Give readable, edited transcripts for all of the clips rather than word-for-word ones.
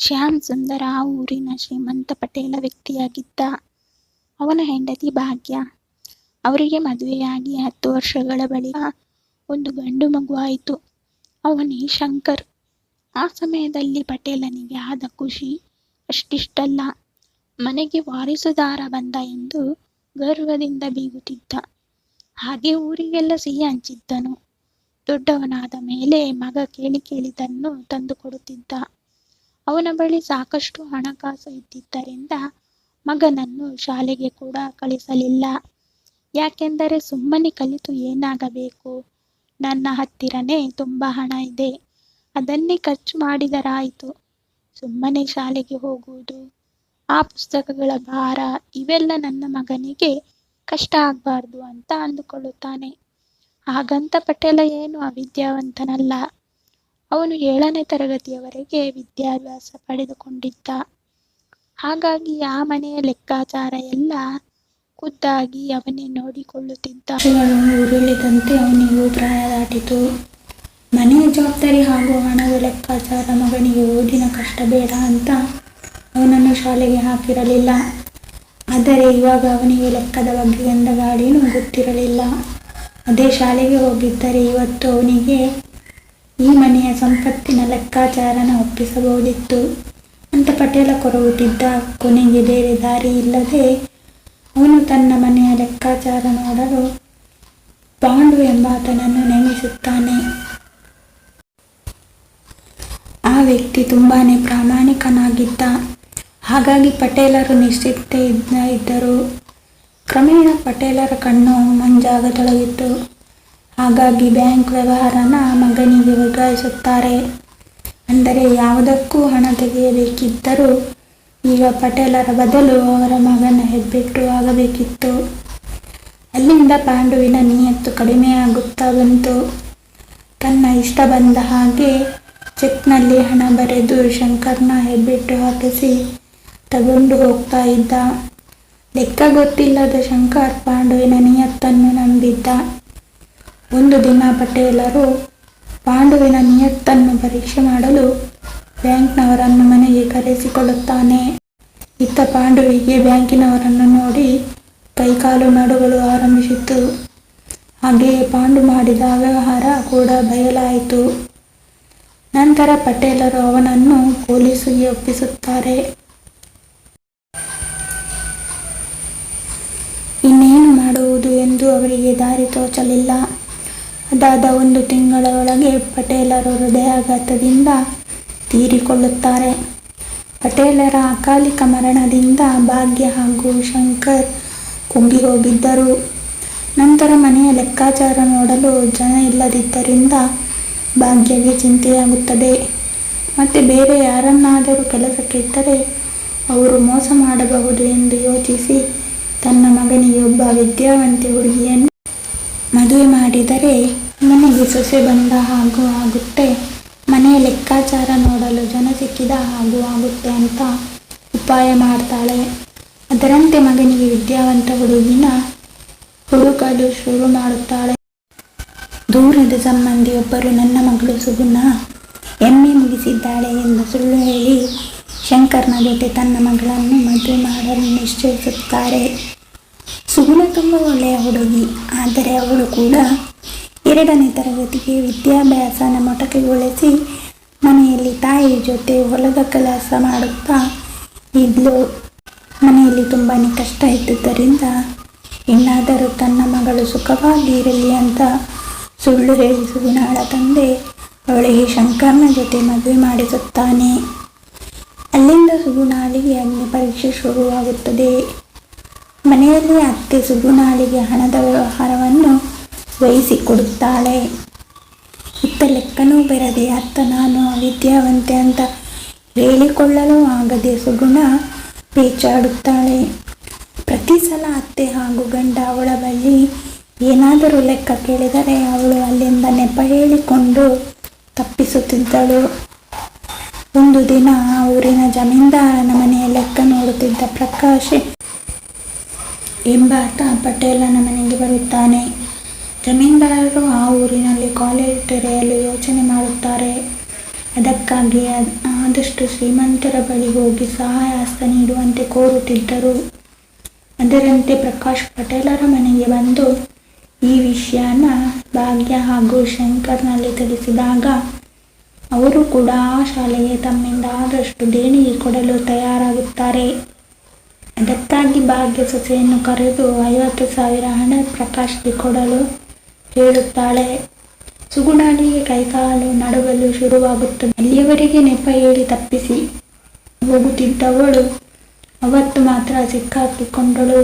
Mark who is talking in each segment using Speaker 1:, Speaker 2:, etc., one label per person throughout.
Speaker 1: ಶ್ಯಾಮ್ ಸುಂದರ ಆ ಊರಿನ ಶ್ರೀಮಂತ ಪಟೇಲ ವ್ಯಕ್ತಿಯಾಗಿದ್ದ. ಅವನ ಹೆಂಡತಿ ಭಾಗ್ಯ. ಅವರಿಗೆ ಮದುವೆಯಾಗಿ 10 ವರ್ಷಗಳ ಬಳಿಕ ಒಂದು ಗಂಡು ಮಗು ಆಯಿತು. ಅವನೇ ಶಂಕರ್. ಆ ಸಮಯದಲ್ಲಿ ಪಟೇಲನಿಗೆ ಆದ ಖುಷಿ ಅಷ್ಟಿಷ್ಟಲ್ಲ. ಮನೆಗೆ ವಾರಸುದಾರ ಬಂದ ಎಂದು ಗರ್ವದಿಂದ ಬೀಗುತ್ತಿದ್ದ. ಹಾಗೆ ಊರಿಗೆಲ್ಲ ಸಿಹಿ ಹಂಚಿದ್ದನು. ದೊಡ್ಡವನಾದ ಮೇಲೆ ಮಗ ಕೇಳಿದ್ದನ್ನು ತಂದು ಕೊಡುತ್ತಿದ್ದ. ಅವನ ಬಳಿ ಸಾಕಷ್ಟು ಹಣಕಾಸು ಇದ್ದಿದ್ದರಿಂದ ಮಗನನ್ನು ಶಾಲೆಗೆ ಕೂಡ ಕಳಿಸಲಿಲ್ಲ. ಯಾಕೆಂದರೆ ಸುಮ್ಮನೆ ಕಲಿತು ಏನಾಗಬೇಕು, ನನ್ನ ಹತ್ತಿರನೇ ತುಂಬ ಹಣ ಇದೆ, ಅದನ್ನೇ ಖರ್ಚು ಮಾಡಿದರಾಯಿತು, ಸುಮ್ಮನೆ ಶಾಲೆಗೆ ಹೋಗುವುದು, ಆ ಪುಸ್ತಕಗಳ ಭಾರ ಇವೆಲ್ಲ ನನ್ನ ಮಗನಿಗೆ ಕಷ್ಟ ಆಗಬಾರ್ದು ಅಂತ ಅಂದುಕೊಳ್ಳುತ್ತಾನೆ. ಹಾಗಂತ ಪಟೇಲ ಏನು ಅವಿದ್ಯಾವಂತನಲ್ಲ. ಅವನು 7ನೇ ತರಗತಿಯವರೆಗೆ ವಿದ್ಯಾಭ್ಯಾಸ ಪಡೆದುಕೊಂಡಿದ್ದ. ಹಾಗಾಗಿ ಆ ಮನೆಯ ಲೆಕ್ಕಾಚಾರ ಎಲ್ಲ ಖುದ್ದಾಗಿ ಅವನೇ ನೋಡಿಕೊಳ್ಳುತ್ತಿದ್ದ.
Speaker 2: ಉರುಳಿದಂತೆ ಅವನಿಗೂ ಪ್ರಾಯ ದಾಟಿತು. ಮನೆಯ ಜವಾಬ್ದಾರಿ ಹಾಗೂ ಹಣದ ಲೆಕ್ಕಾಚಾರ ಮಗನಿಗೆ ಓದಿನ ಕಷ್ಟ ಬೇಡ ಅಂತ ಅವನನ್ನು ಶಾಲೆಗೆ ಹಾಕಿರಲಿಲ್ಲ. ಆದರೆ ಇವಾಗ ಅವನಿಗೆ ಲೆಕ್ಕದ ಬಗ್ಗೆ ಎಂದ ಗಾಡಿನೂ ಗೊತ್ತಿರಲಿಲ್ಲ. ಅದೇ ಶಾಲೆಗೆ ಹೋಗಿದ್ದರೆ ಇವತ್ತು ಅವನಿಗೆ ಈ ಮನೆಯ ಸಂಪತ್ತಿನ ಲೆಕ್ಕಾಚಾರನ ಒಪ್ಪಿಸಬಹುದಿತ್ತು ಅಂತ ಪಟೇಲ ಕೊರಗುತ್ತಿದ್ದ. ಕೊನೆಗೆ ಬೇರೆ ದಾರಿ ಇಲ್ಲದೆ ಅವನು ತನ್ನ ಮನೆಯ ಲೆಕ್ಕಾಚಾರ ನೋಡಲು ಪಾಂಡು ಎಂಬಾತನನ್ನು ನೇಮಿಸುತ್ತಾನೆ. ಆ ವ್ಯಕ್ತಿ ತುಂಬಾನೇ ಪ್ರಾಮಾಣಿಕನಾಗಿದ್ದ. ಹಾಗಾಗಿ ಪಟೇಲರು ನಿಶ್ಚಿಂತೆ ಇದ್ದರು. ಕ್ರಮೇಣ ಪಟೇಲರ ಕಣ್ಣು ಮಂಜಾಗತೊಡಗಿತು. ಹಾಗಾಗಿ ಬ್ಯಾಂಕ್ ವ್ಯವಹಾರನ ಮಗನಿಗೆ ವರ್ಗಾಯಿಸುತ್ತಾರೆ. ಅಂದರೆ ಯಾವುದಕ್ಕೂ ಹಣ ತೆಗೆಯಬೇಕಿದ್ದರೂ ಈಗ ಪಟೇಲರ ಬದಲು ಅವರ ಮಗನ ಹೆಬ್ಬೆಟ್ಟು ಆಗಬೇಕಿತ್ತು. ಅಲ್ಲಿಂದ ಪಾಂಡುವಿನ ನಿಯತ್ತು ಕಡಿಮೆಯಾಗುತ್ತಾ ಬಂತು. ತನ್ನ ಇಷ್ಟ ಬಂದ ಹಾಗೆ ಚೆಕ್ನಲ್ಲಿ ಹಣ ಬರೆದು ಶಂಕರ್ನ ಹೆಬ್ಬೆಟ್ಟು ಹಾಕಿಸಿ ತಗೊಂಡು ಹೋಗ್ತಾ ಇದ್ದ. ಲೆಕ್ಕ ಗೊತ್ತಿಲ್ಲದ ಶಂಕರ್ ಪಾಂಡುವಿನ ನಿಯತ್ತನ್ನು ನಂಬಿದ್ದ. ಒಂದು ದಿನ ಪಟೇಲರು ಪಾಂಡುವಿನ ನಿಯತ್ತನ್ನು ಪರೀಕ್ಷೆ ಮಾಡಲು ಬ್ಯಾಂಕ್ನವರನ್ನು ಮನೆಗೆ ಕರೆಸಿಕೊಳ್ಳುತ್ತಾನೆ. ಇತ್ತ ಪಾಂಡುವಿಗೆ ಬ್ಯಾಂಕಿನವರನ್ನು ನೋಡಿ ಕೈಕಾಲು ನಡುಗಲು ಆರಂಭಿಸಿತು. ಹಾಗೆಯೇ ಪಾಂಡು ಮಾಡಿದ ವ್ಯವಹಾರ ಕೂಡ ಬಯಲಾಯಿತು. ನಂತರ ಪಟೇಲರು ಅವನನ್ನು ಪೊಲೀಸರಿಗೆ ಒಪ್ಪಿಸುತ್ತಾರೆ. ಇನ್ನೇನು ಮಾಡುವುದು ಎಂದು ಅವರಿಗೆ ದಾರಿ ತೋಚಲಿಲ್ಲ. ಅದಾದ 1 ತಿಂಗಳ ಒಳಗೆ ಪಟೇಲರು ಹೃದಯಾಘಾತದಿಂದ ತೀರಿಕೊಳ್ಳುತ್ತಾರೆ. ಪಟೇಲರ ಅಕಾಲಿಕ ಮರಣದಿಂದ ಭಾಗ್ಯ ಹಾಗೂ ಶಂಕರ್ ಕುಗ್ಗಿ ಹೋಗಿದ್ದರು. ನಂತರ ಮನೆಯ ಲೆಕ್ಕಾಚಾರ ನೋಡಲು ಜನ ಇಲ್ಲದಿದ್ದರಿಂದ ಭಾಗ್ಯಗೆ ಚಿಂತೆಯಾಗುತ್ತದೆ. ಮತ್ತೆ ಬೇರೆ ಯಾರನ್ನಾದರೂ ಕೆಲಸಕ್ಕೆ ಇಟ್ಟರೆ ಅವರು ಮೋಸ ಮಾಡಬಹುದು ಎಂದು ಯೋಚಿಸಿ ತನ್ನ ಮಗನಿಗೆ ಒಬ್ಬ ವಿದ್ಯಾವಂತೆ ಹುಡುಗಿಯನ್ನು ಮದುವೆ ಮಾಡಿದರೆ ಮನೆಗೆ ಸೊಸೆ ಬಂದ ಹಾಗೂ ಆಗುತ್ತೆ, ಮನೆಯ ಲೆಕ್ಕಾಚಾರ ನೋಡಲು ಜನ ಸಿಕ್ಕಿದ ಹಾಗೂ ಆಗುತ್ತೆ ಅಂತ ಉಪಾಯ ಮಾಡ್ತಾಳೆ. ಅದರಂತೆ ಮಗನಿಗೆ ವಿದ್ಯಾವಂತ ಹುಡುಗಿನ ಹುಡುಕಲು ಶುರು ಮಾಡುತ್ತಾಳೆ. ದೂರದ ಸಂಬಂಧಿಯೊಬ್ಬರು ನನ್ನ ಮಗಳು ಸುಗುಣ MA ಮುಗಿಸಿದ್ದಾಳೆ ಎಂದು ಸುಳ್ಳು ಹೇಳಿ ಶಂಕರ್ನ ಜೊತೆ ತನ್ನ ಮಗಳನ್ನು ಮದುವೆ ಮಾಡಲು ನಿಶ್ಚಯಿಸುತ್ತಾರೆ. ಸುಗುಣ ತುಂಬ ಒಳ್ಳೆಯ ಹುಡುಗಿ. ಆದರೆ ಅವಳು ಕೂಡ 2ನೇ ತರಗತಿಗೆ ವಿದ್ಯಾಭ್ಯಾಸನ ಮೊಟಕುಗೊಳಿಸಿ ಮನೆಯಲ್ಲಿ ತಾಯಿ ಜೊತೆ ಹೊಲದ ಕೆಲಸ ಮಾಡುತ್ತಾ ಇದ್ಲು. ಮನೆಯಲ್ಲಿ ತುಂಬಾ ಕಷ್ಟ ಇದ್ದುದರಿಂದ ಇನ್ನಾದರೂ ತನ್ನ ಮಗಳು ಸುಖವಾಗಿ ಇರಲಿ ಅಂತ ಸುಳ್ಳು ಹೇಳಿ ಸುಗುಣಳ ತಂದೆ ಅವಳಿಗೆ ಶಂಕರ್ನ ಜೊತೆ ಮದುವೆ ಮಾಡಿಸುತ್ತಾನೆ. ಅಲ್ಲಿಂದ ಸುಗುಣಾಳಿಗೆ ಅಗ್ನಿ ಪರೀಕ್ಷೆ ಶುರುವಾಗುತ್ತದೆ. ಮನೆಯಲ್ಲಿ ಅತ್ತೆ ಸುಗುಣಾಳಿಗೆ ಹಣದ ವ್ಯವಹಾರವನ್ನು ವಹಿಸಿಕೊಡುತ್ತಾಳೆ. ಇತ್ತ ಲೆಕ್ಕನೂ ಬರದೆ ಅತ್ತ ನಾನು ಅವಿದ್ಯಾವಂತೆ ಅಂತ ಹೇಳಿಕೊಳ್ಳಲು ಆಗದೆ ಸುಗುಣ ಪೇಚಾಡುತ್ತಾಳೆ. ಪ್ರತಿ ಸಲ ಅತ್ತೆ ಹಾಗೂ ಗಂಡ ಅವಳ ಬಳಿ ಏನಾದರೂ ಲೆಕ್ಕ ಕೇಳಿದರೆ ಅವಳು ಅಲ್ಲಿಂದ ನೆಪ ಹೇಳಿಕೊಂಡು ತಪ್ಪಿಸುತ್ತಿದ್ದಳು. ಒಂದು ದಿನ ಆ ಊರಿನ ಜಮೀನ್ದಾರನ ಮನೆಯ ಲೆಕ್ಕ ನೋಡುತ್ತಿದ್ದ ಪ್ರಕಾಶ್ ಎಂಬಾತ ಪಟೇಲನ ಮನೆಗೆ ಬರುತ್ತಾನೆ. ಜಮೀನ್ದಾರರು ಆ ಊರಿನಲ್ಲಿ ಕಾಲೇಜು ತೆರೆಯಲು ಯೋಚನೆ ಮಾಡುತ್ತಾರೆ. ಅದಕ್ಕಾಗಿ ಆದಷ್ಟು ಶ್ರೀಮಂತರ ಬಳಿ ಹೋಗಿ ಸಹಾಯ ಹಸ್ತ ನೀಡುವಂತೆ ಕೋರುತ್ತಿದ್ದರು. ಅದರಂತೆ ಪ್ರಕಾಶ್ ಪಟೇಲರ ಮನೆಗೆ ಬಂದು ಈ ವಿಷಯನ ಭಾಗ್ಯ ಹಾಗೂ ಶಂಕರ್ನಲ್ಲಿ ತಿಳಿಸಿದಾಗ ಅವರು ಕೂಡ ಆ ಶಾಲೆಗೆ ತಮ್ಮಿಂದ ಆದಷ್ಟು ದೇಣಿಗೆ ಕೊಡಲು ತಯಾರಾಗುತ್ತಾರೆ. ಅದಕ್ಕಾಗಿ ಭಾಗ್ಯ ಸೊಸೆಯನ್ನು ಕರೆದು 50,000 ಹಣ ಪ್ರಕಾಶ್ಗೆ ಕೊಡಲು ಹೇಳುತ್ತಾಳೆ. ಸುಗುಣಾಳಿಗೆ ಕೈಕಾಲು ನಡುಗಲು ಶುರುವಾಗುತ್ತದೆ. ಅಲ್ಲಿಯವರೆಗೆ ನೆಪ ಹೇಳಿ ತಪ್ಪಿಸಿ ಹೋಗುತ್ತಿದ್ದವಳು ಅವತ್ತು ಮಾತ್ರ ಸಿಕ್ಕಾಕಿಕೊಂಡಳು.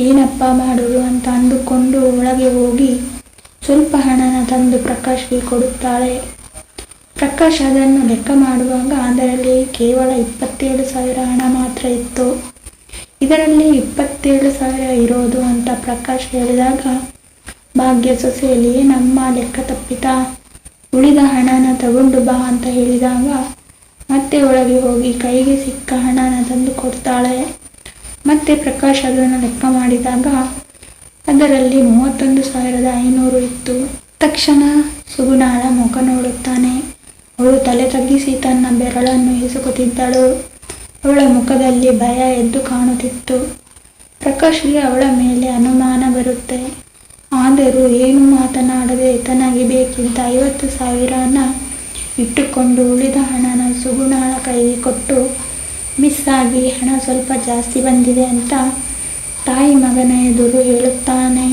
Speaker 2: ಏನಪ್ಪ ಮಾಡುವುದು ಅಂತ ಅಂದುಕೊಂಡು ಒಳಗೆ ಹೋಗಿ ಸ್ವಲ್ಪ ಹಣನ ತಂದು ಪ್ರಕಾಶ್ಗೆ ಕೊಡುತ್ತಾಳೆ. ಪ್ರಕಾಶ್ ಅದನ್ನು ಲೆಕ್ಕ ಮಾಡುವಾಗ ಅದರಲ್ಲಿ ಕೇವಲ 27,000 ಹಣ ಮಾತ್ರ ಇತ್ತು. ಇದರಲ್ಲಿ 27,000 ಇರೋದು ಅಂತ ಪ್ರಕಾಶ್ ಹೇಳಿದಾಗ ಭಾಗ್ಯ ಸೊಸೆಯಲ್ಲಿ ನಮ್ಮ ಲೆಕ್ಕ ತಪ್ಪಿತಾ, ಉಳಿದ ಹಣನ ತಗೊಂಡು ಬಾ ಅಂತ ಹೇಳಿದಾಗ ಮತ್ತೆ ಒಳಗೆ ಹೋಗಿ ಕೈಗೆ ಸಿಕ್ಕ ಹಣನ ತಂದು ಕೊಡ್ತಾಳೆ. ಮತ್ತೆ ಪ್ರಕಾಶ್ ಅದನ್ನು ಲೆಕ್ಕ ಮಾಡಿದಾಗ ಅದರಲ್ಲಿ 31,500 ಇತ್ತು. ತಕ್ಷಣ ಸುಗುಣಾಳ ಮುಖ ನೋಡುತ್ತಾನೆ. ಅವಳು ತಲೆ ತಗ್ಗಿಸಿ ತನ್ನ ಬೆರಳನ್ನು ಹಿಸುಕುತ್ತಿದ್ದಳು. ಅವಳ ಮುಖದಲ್ಲಿ ಭಯ ಎದ್ದು ಕಾಣುತ್ತಿತ್ತು. ಪ್ರಕಾಶ್ಗೆ ಅವಳ ಮೇಲೆ ಅನುಮಾನ ಬರುತ್ತೆ. ಆದರೂ ಏನು ಮಾತನಾಡದೆ ತನಗೆ ಬೇಕಿದ್ದ 50,000ನ ಇಟ್ಟುಕೊಂಡು ಉಳಿದ ಹಣನ ಸುಗುಣಾಳ ಕೈಗೆ ಕೊಟ್ಟು ಮಿಸ್ ಆಗಿ ಹಣ ಸ್ವಲ್ಪ ಜಾಸ್ತಿ ಬಂದಿದೆ ಅಂತ ತಾಯಿ ಮಗನ ಎದುರು ಹೇಳುತ್ತಾನೆ.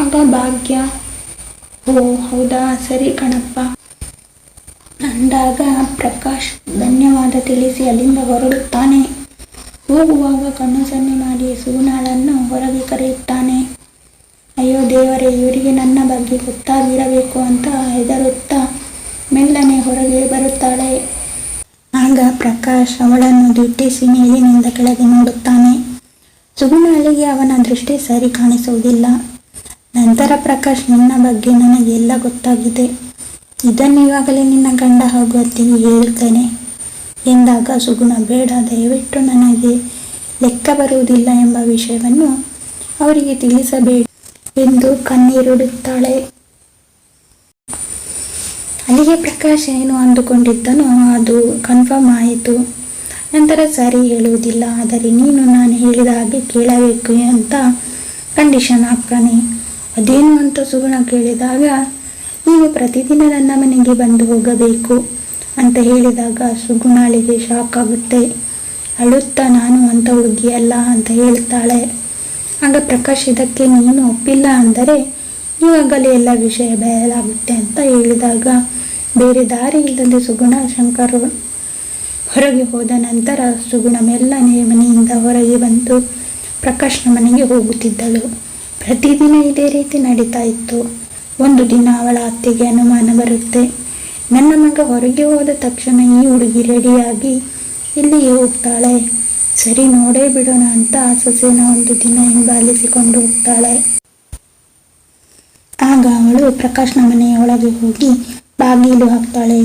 Speaker 2: ಆಗ ಭಾಗ್ಯ ಓ ಹೌದಾ, ಸರಿ ಕಣಪ್ಪ ಅಂದಾಗ ಪ್ರಕಾಶ್ ಧನ್ಯವಾದ ತಿಳಿಸಿ ಅಲ್ಲಿಂದ ಹೊರಡುತ್ತಾನೆ. ಹೋಗುವಾಗ ಕಣ್ಣು ಸನ್ನೆ ಮಾಡಿ ಸುಗುಣಾಳನ್ನು ಹೊರಗೆ ಕರೆಯುತ್ತಾನೆ. ಅಯ್ಯೋ ದೇವರೇ, ಇವರಿಗೆ ನನ್ನ ಬಗ್ಗೆ ಗೊತ್ತಾಗಿರಬೇಕು ಅಂತ ಹೆದರುತ್ತಾ ಮೆಲ್ಲನೆ ಹೊರಗೆ ಬರುತ್ತಾಳೆ. ಆಗ ಪ್ರಕಾಶ್ ಅವಳನ್ನು ದಿಟ್ಟಿಸಿ ಮೇಲಿನಿಂದ ಕೆಳಗೆ ನೋಡುತ್ತಾನೆ. ಸುಗುಣಾಳಿಗೆ ಅವನ ದೃಷ್ಟಿ ಸರಿ ಕಾಣಿಸುವುದಿಲ್ಲ. ನಂತರ ಪ್ರಕಾಶ್, ನಿನ್ನ ಬಗ್ಗೆ ನನಗೆ ಎಲ್ಲ ಗೊತ್ತಾಗಿದೆ. ಇದನ್ನು ಇವಾಗಲೇ ನಿನ್ನ ಗಂಡ ಹಾಗೂ ಅತ್ತಿಗೆ ಹೇಳುತ್ತೇನೆ ಎಂದಾಗ ಸುಗುಣ, ಬೇಡ, ದಯವಿಟ್ಟು ನನಗೆ ಲೆಕ್ಕ ಬರುವುದಿಲ್ಲ ಎಂಬ ವಿಷಯವನ್ನು ಅವರಿಗೆ ತಿಳಿಸಬೇಡಿ ಎಂದು ಕಣ್ಣೀರಿಡುತ್ತಾಳೆ. ಅಲ್ಲಿಗೆ ಪ್ರಕಾಶ್ ಏನು ಅಂದುಕೊಂಡಿದ್ದನೋ ಅದು ಕನ್ಫರ್ಮ್ ಆಯಿತು. ನಂತರ ಸರಿ ಹೇಳುವುದಿಲ್ಲ, ಆದರೆ ನೀನು ನಾನು ಹೇಳಿದ ಹಾಗೆ ಕೇಳಬೇಕು ಅಂತ ಕಂಡೀಷನ್ ಹಾಕ್ತಾನೆ. ಅದೇನು ಅಂತ ಸುಗುಣ ಕೇಳಿದಾಗ, ನೀವು ಪ್ರತಿದಿನ ನನ್ನ ಮನೆಗೆ ಬಂದು ಹೋಗಬೇಕು ಅಂತ ಹೇಳಿದಾಗ ಸುಗುಣಾಳಿಗೆ ಶಾಕ್ ಆಗುತ್ತೆ. ಅಳುತ್ತಾ, ನಾನು ಅಂತ ಹುಡುಗಿಯಲ್ಲ ಅಂತ ಹೇಳ್ತಾಳೆ. ಆಗ ಪ್ರಕಾಶ್, ಇದಕ್ಕೆ ನೀನು ಒಪ್ಪಿಲ್ಲ ಅಂದರೆ ಇವಾಗಲೇ ಎಲ್ಲ ವಿಷಯ ಬಯಲಾಗುತ್ತೆ ಅಂತ ಹೇಳಿದಾಗ ಬೇರೆ ದಾರಿ ಇಲ್ಲದೆ ಸುಗುಣ ಶಂಕರ್ ಹೊರಗೆ ಹೋದ ನಂತರ ಸುಗುಣ ಮೆಲ್ಲನೆ ಮನೆಯಿಂದ ಹೊರಗೆ ಬಂದು ಪ್ರಕಾಶ್ನ ಮನೆಗೆ ಹೋಗುತ್ತಿದ್ದಳು. ಪ್ರತಿದಿನ ಇದೇ ರೀತಿ ನಡೀತಾ ಇತ್ತು. ಒಂದು ದಿನ ಅವಳ ಅತ್ತೆಗೆ ಅನುಮಾನ ಬರುತ್ತೆ. ನನ್ನ ಮಗ ಹೊರಗೆ ಹೋದ ತಕ್ಷಣ ಈ ಹುಡುಗಿ ರೆಡಿಯಾಗಿ ಇಲ್ಲಿಗೆ ಹೋಗ್ತಾಳೆ, ಸರಿ ನೋಡೇ ಬಿಡೋಣ ಅಂತ ಸೊಸೆನ ಒಂದು ದಿನ ಹಿಂಬಾಲಿಸಿಕೊಂಡು ಹೋಗ್ತಾಳೆ. ಆಗ ಅವಳು ಪ್ರಕಾಶ್ನ ಮನೆಯ ಒಳಗೆ ಹೋಗಿ ಬಾಗಿಲು ಹಾಕ್ತಾಳೆ.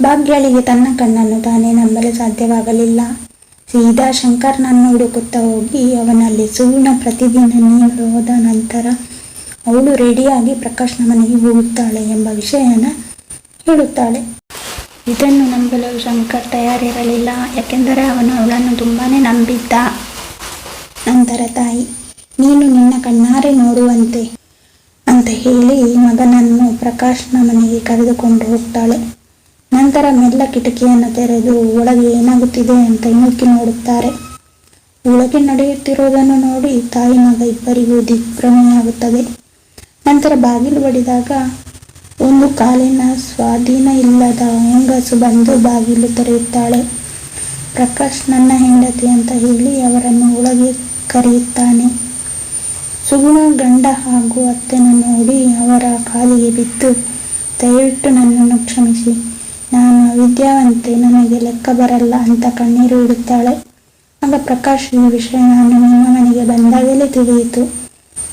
Speaker 2: ಭಾಗ್ಯಳಿಗೆ ತನ್ನ ಕಣ್ಣನ್ನು ತಾನೇ ನಂಬಲು ಸಾಧ್ಯವಾಗಲಿಲ್ಲ. ಸೀದಾ ಶಂಕರ್ನನ್ನು ಹುಡುಕುತ್ತಾ ಹೋಗಿ ಅವನಲ್ಲಿ ಸುಗುಣ ಪ್ರತಿದಿನ ನೀರು ಹೋದ ನಂತರ ಅವಳು ರೆಡಿಯಾಗಿ ಪ್ರಕಾಶ್ನ ಮನೆಗೆ ಹೋಗುತ್ತಾಳೆ ಎಂಬ ವಿಷಯನ ಹೇಳುತ್ತಾಳೆ. ಇದನ್ನು ನಂಬಲು ಶಂಕರ್ ತಯಾರಿರಲಿಲ್ಲ. ಯಾಕೆಂದರೆ ಅವನು ಅವಳನ್ನು ತುಂಬಾ ನಂಬಿದ್ದ. ನಂತರ ತಾಯಿ, ನೀನು ನಿನ್ನ ಕಣ್ಣಾರೆ ನೋಡುವಂತೆ ಅಂತ ಹೇಳಿ ಮಗನನ್ನು ಪ್ರಕಾಶ್ನ ಮನೆಗೆ ಕರೆದುಕೊಂಡು ಹೋಗ್ತಾಳೆ. ನಂತರ ಮೆಲ್ಲ ಕಿಟಕಿಯನ್ನು ತೆರೆದು ಒಳಗೆ ಏನಾಗುತ್ತಿದೆ ಅಂತ ಇಣುಕಿ ನೋಡುತ್ತಾರೆ. ಒಳಗೆ ನಡೆಯುತ್ತಿರುವುದನ್ನು ನೋಡಿ ತಾಯಿ ಮಗ ಇಬ್ಬರಿಗೂ ದಿಗ್ಭ್ರಮೆಯಾಗುತ್ತದೆ. ನಂತರ ಬಾಗಿಲು ಬಡಿದಾಗ ಒಂದು ಕಾಲಿನ ಸ್ವಾಧೀನ ಇಲ್ಲದ ಹೆಂಗಸು ಬಂದು ಬಾಗಿಲು ತೆರೆಯುತ್ತಾಳೆ. ಪ್ರಕಾಶ್ ನನ್ನ ಹೆಂಡತಿ ಅಂತ ಹೇಳಿ ಅವರನ್ನು ಒಳಗೆ ಕರೆಯುತ್ತಾನೆ. ಸುಗುಣ ಗಂಡ ಹಾಗೂ ಅತ್ತೆನ ನೋಡಿ ಅವರ ಕಾಲಿಗೆ ಬಿದ್ದು, ದಯವಿಟ್ಟು ನನ್ನನ್ನು ಕ್ಷಮಿಸಿ, ನಾನು ಅವಿದ್ಯಾವಂತೆ, ನನಗೆ ಲೆಕ್ಕ ಬರಲ್ಲ ಅಂತ ಕಣ್ಣೀರು ಇಡುತ್ತಾಳೆ. ಆಗ ಪ್ರಕಾಶ್, ಈ ವಿಷಯ ನಾನು ನಿಮ್ಮ ಮನೆಗೆ ಬಂದಾಗಲೇ ತಿಳಿಯಿತು.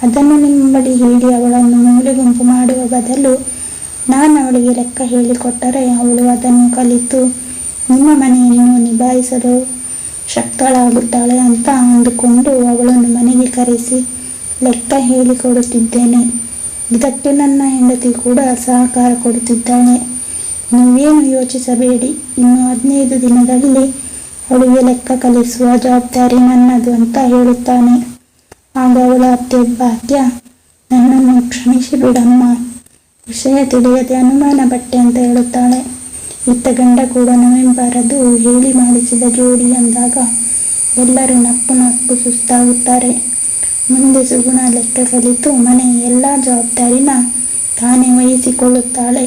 Speaker 2: ಅದನ್ನು ನಿಮ್ಮ ಬಳಿ ಹೇಳಿ ಅವಳನ್ನು ಮೂಲೆ ಗುಂಪು ಮಾಡುವ ಬದಲು ನಾನು ಅವಳಿಗೆ ಲೆಕ್ಕ ಹೇಳಿಕೊಟ್ಟರೆ ಅವಳು ಅದನ್ನು ಕಲಿತು ನಿಮ್ಮ ಮನೆಯನ್ನು ನಿಭಾಯಿಸಲು ಶಕ್ತಳಾಗುತ್ತಾಳೆ ಅಂತ ಅಂದುಕೊಂಡು ಅವಳನ್ನು ಮನೆಗೆ ಕರೆಸಿ ಲೆಕ್ಕ ಹೇಳಿಕೊಡುತ್ತಿದ್ದೇನೆ. ಇದಕ್ಕೆ ನನ್ನ ಹೆಂಡತಿ ಕೂಡ ಸಹಕಾರ ಕೊಡುತ್ತಿದ್ದಾಳೆ. ನೀವೇನು ಯೋಚಿಸಬೇಡಿ, ಇನ್ನು 15 ದಿನದಲ್ಲಿ ಅವಳಿಗೆ ಲೆಕ್ಕ ಕಲಿಸುವ ಜವಾಬ್ದಾರಿ ನನ್ನದು ಅಂತ ಹೇಳುತ್ತಾನೆ. ಆಗ ಅವಳ ಅತ್ತೆ ಭಾಗ್ಯ, ನನ್ನನ್ನು ಕ್ಷಮಿಸಿ ಬಿಡಮ್ಮ, ವಿಷಯ ತಿಳಿಯದೆ ಅನುಮಾನ ಪಟ್ಟೆ ಅಂತ ಹೇಳುತ್ತಾಳೆ. ಇತ್ತ ಗಂಡ ಕೂಡ ನವೆಂಬರದು ಹೇಳಿ ಮಾಡಿಸಿದ ಜೋಡಿ ಅಂದಾಗ ಎಲ್ಲರೂ ನಕ್ಕು ನಕ್ಕು ಸುಸ್ತಾಗುತ್ತಾರೆ. ಮುಂದೆ ಸುಗುಣ ಲೆಕ್ಕ ಕಲಿತು ಮನೆಯ ಎಲ್ಲ ಜವಾಬ್ದಾರಿನ ತಾನೇ ವಹಿಸಿಕೊಳ್ಳುತ್ತಾಳೆ.